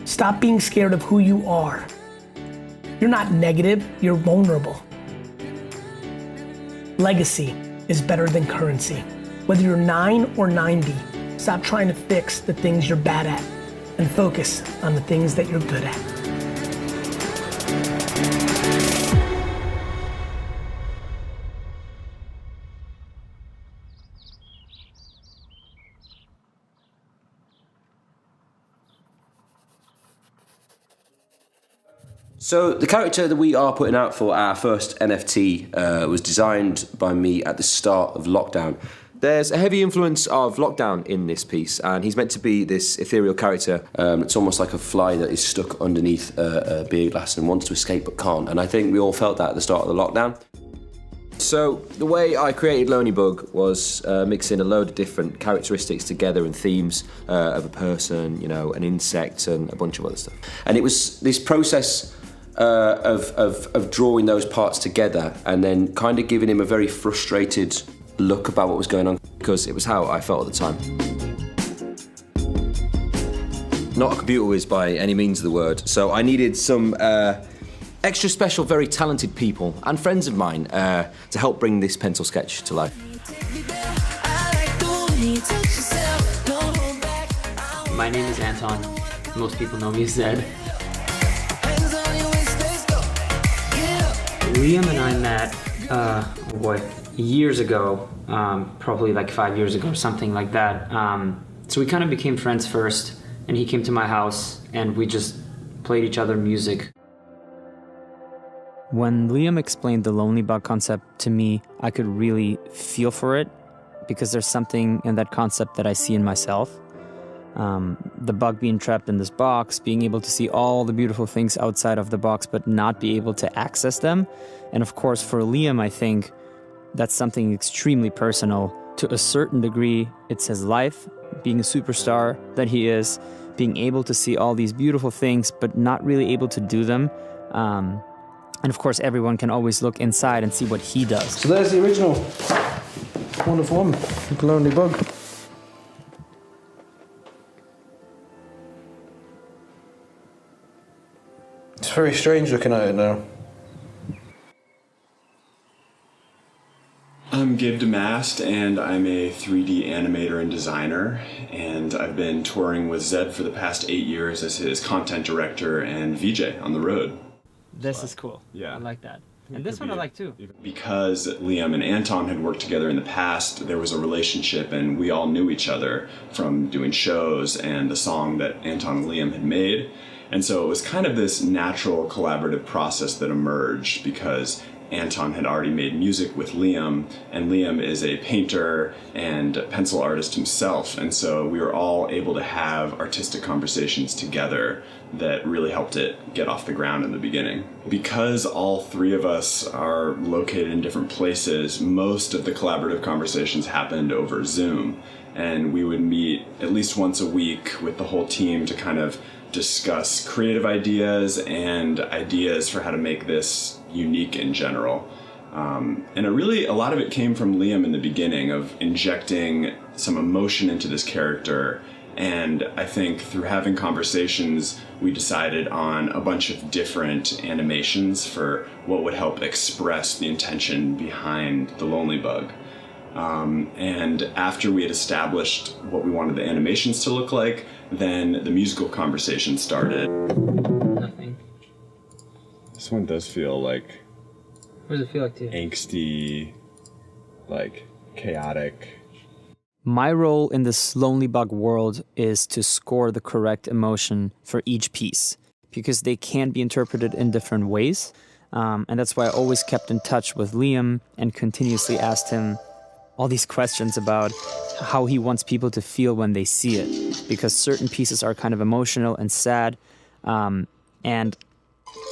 Stop being scared of who you are. You're not negative, you're vulnerable. Legacy is better than currency. Whether you're 9 or 90, stop trying to fix the things you're bad at and focus on the things that you're good at. So the character that we are putting out for our first NFT was designed by me at the start of lockdown. There's a heavy influence of lockdown in this piece, and he's meant to be this ethereal character. It's almost like a fly that is stuck underneath a beer glass and wants to escape but can't. And I think we all felt that at the start of the lockdown. So the way I created Lonely Bug was mixing a load of different characteristics together and themes of a person, you know, an insect and a bunch of other stuff. And it was this process of drawing those parts together and then kind of giving him a very frustrated look about what was going on. Because it was how I felt at the time. Not a computer whiz by any means of the word, so I needed some extra special, very talented people and friends of mine to help bring this pencil sketch to life. My name is Anton. Most people know me as Zedd. Liam and I met, years ago, probably like 5 years ago or something like that. So we kind of became friends first, and he came to my house and we just played each other music. When Liam explained the Lonely Bug concept to me, I could really feel for it because there's something in that concept that I see in myself. The bug being trapped in this box, being able to see all the beautiful things outside of the box but not be able to access them. And of course for Liam, I think that's something extremely personal. To a certain degree, it's his life, being a superstar that he is, being able to see all these beautiful things but not really able to do them. And of course everyone can always look inside and see what he does. So there's the original wonderful one, the Lonely Bug. It's very strange looking at it now. I'm Gabe Damast, and I'm a 3D animator and designer, and I've been touring with Zedd for the past 8 years as his content director and VJ on the road. This is cool. Yeah. I like that. And this one I like too. Because Liam and Anton had worked together in the past, there was a relationship and we all knew each other from doing shows and the song that Anton and Liam had made. And so it was kind of this natural collaborative process that emerged because Anton had already made music with Liam, and Liam is a painter and pencil artist himself, and so we were all able to have artistic conversations together that really helped it get off the ground in the beginning. Because all three of us are located in different places, most of the collaborative conversations happened over Zoom, and we would meet at least once a week with the whole team to kind of discuss creative ideas and ideas for how to make this unique in general. And a lot of it came from Liam in the beginning of injecting some emotion into this character. And I think through having conversations, we decided on a bunch of different animations for what would help express the intention behind the Lonely Bug. And after we had established what we wanted the animations to look like, then the musical conversation started. Nothing. This one does feel like... What does it feel like to you? Angsty, like chaotic. My role in this Lonely Bug world is to score the correct emotion for each piece because they can be interpreted in different ways. And that's why I always kept in touch with Liam and continuously asked him all these questions about how he wants people to feel when they see it, because certain pieces are kind of emotional and sad, and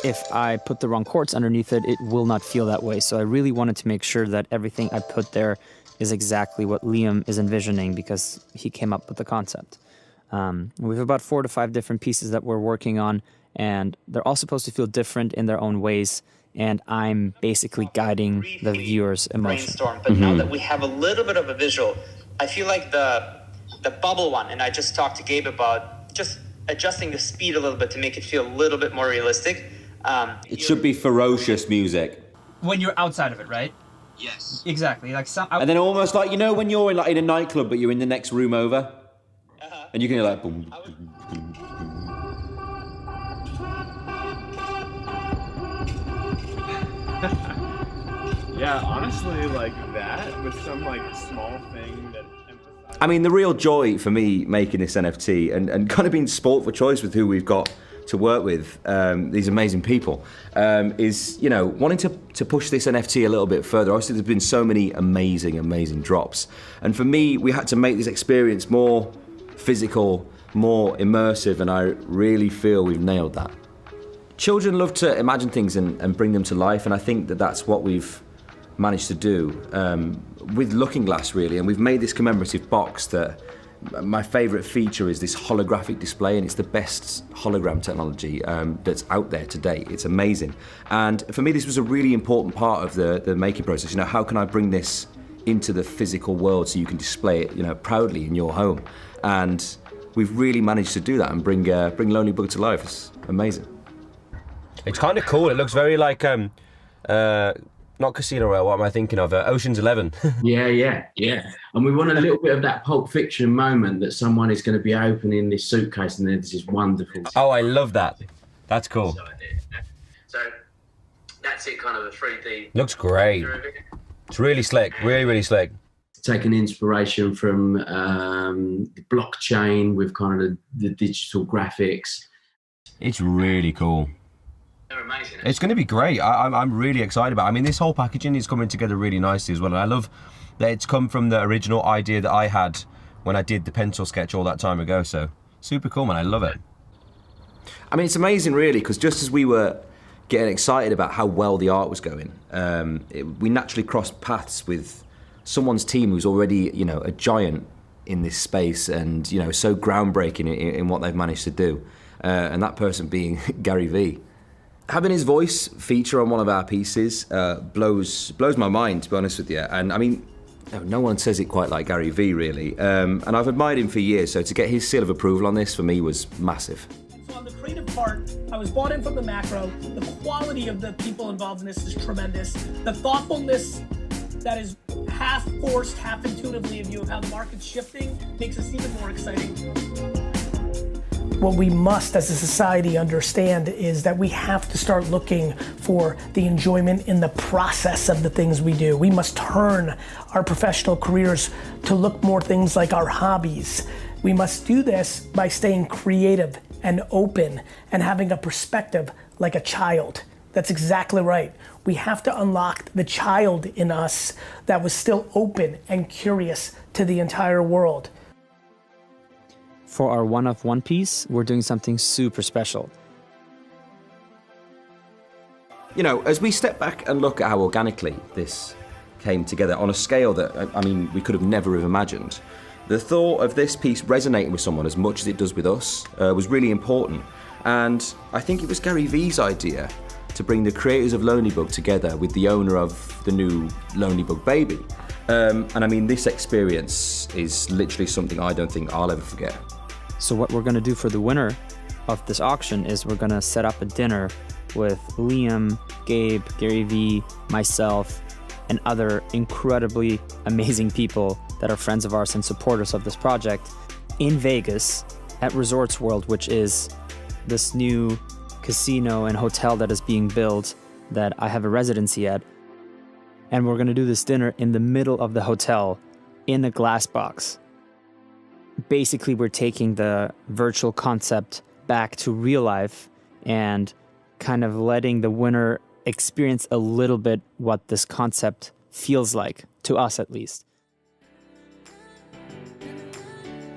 if I put the wrong chords underneath it, it will not feel that way. So I really wanted to make sure that everything I put there is exactly what Liam is envisioning because he came up with the concept. We have about 4 to 5 different pieces that we're working on, and they're all supposed to feel different in their own ways. And I'm basically guiding the viewer's emotion. But now that we have a little bit of a visual, I feel like the bubble one, and I just talked to Gabe about just adjusting the speed a little bit to make it feel a little bit more realistic. It should be ferocious music. When you're outside of it, right? Yes. Exactly. Like And then almost like, you know, when you're in a nightclub, but you're in the next room over, and you can hear like boom, boom, boom, boom. Yeah, honestly, like that with some like small thing that emphasizes. I mean, the real joy for me making this NFT and kind of being sport for choice with who we've got to work with, these amazing people, is, you know, wanting to push this NFT a little bit further. Obviously, there's been so many amazing drops. And for me, we had to make this experience more physical, more immersive, and I really feel we've nailed that. Children love to imagine things and bring them to life, and I think that that's what we've managed to do with Looking Glass, really. And we've made this commemorative box that my favourite feature is this holographic display, and it's the best hologram technology that's out there to date. It's amazing. And for me, this was a really important part of the making process. You know, how can I bring this into the physical world so you can display it, you know, proudly in your home? And we've really managed to do that and bring Lonely Bug to life. It's amazing. It's kind of cool. It looks very like, not Casino Royale, what am I thinking of? Ocean's 11. Yeah. And we want a little bit of that Pulp Fiction moment that someone is going to be opening this suitcase and there's this wonderful... Oh, I love that. That's cool. So that's it, kind of a 3D... Looks great. It's really slick, really slick. Taking inspiration from the blockchain with kind of the digital graphics. It's really cool. They're amazing. It's going to be great. I'm really excited about it. I mean, this whole packaging is coming together really nicely as well. And I love that it's come from the original idea that I had when I did the pencil sketch all that time ago. So super cool, man. I love it. I mean, it's amazing, really, because just as we were getting excited about how well the art was going, we naturally crossed paths with someone's team who's already, you know, a giant in this space and, you know, so groundbreaking in what they've managed to do. And that person being Gary Vee. Having his voice feature on one of our pieces blows my mind, to be honest with you. And I mean, no one says it quite like Gary Vee, really. And I've admired him for years, so to get his seal of approval on this, for me, was massive. So on the creative part, I was bought in from the macro. The quality of the people involved in this is tremendous. The thoughtfulness that is half forced, half intuitively a view of how the market's shifting makes us even more exciting. What we must as a society understand is that we have to start looking for the enjoyment in the process of the things we do. We must turn our professional careers to look more things like our hobbies. We must do this by staying creative and open and having a perspective like a child. That's exactly right. We have to unlock the child in us that was still open and curious to the entire world. For our one-of-one piece, we're doing something super special. You know, as we step back and look at how organically this came together on a scale that, I mean, we could have never have imagined, the thought of this piece resonating with someone as much as it does with us was really important. And I think it was Gary Vee's idea to bring the creators of Lonely Bug together with the owner of the new Lonely Bug baby. And I mean, this experience is literally something I don't think I'll ever forget. So what we're gonna do for the winner of this auction is we're gonna set up a dinner with Liam, Gabe, Gary Vee, myself, and other incredibly amazing people that are friends of ours and supporters of this project in Vegas at Resorts World, which is this new casino and hotel that is being built that I have a residency at. And we're gonna do this dinner in the middle of the hotel in a glass box. Basically, we're taking the virtual concept back to real life and kind of letting the winner experience a little bit what this concept feels like, to us at least.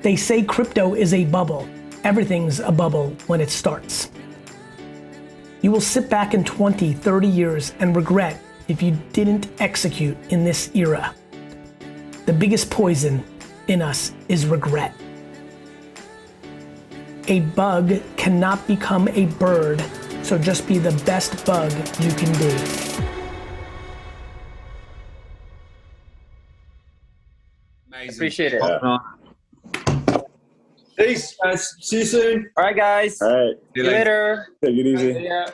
They say crypto is a bubble. Everything's a bubble when it starts. You will sit back in 20, 30 years and regret if you didn't execute in this era. The biggest poison in us is regret. A bug cannot become a bird, so just be the best bug you can be. Appreciate it. Yeah. Peace. See you soon. All right, guys. All right. See you later. Take it easy. Yeah.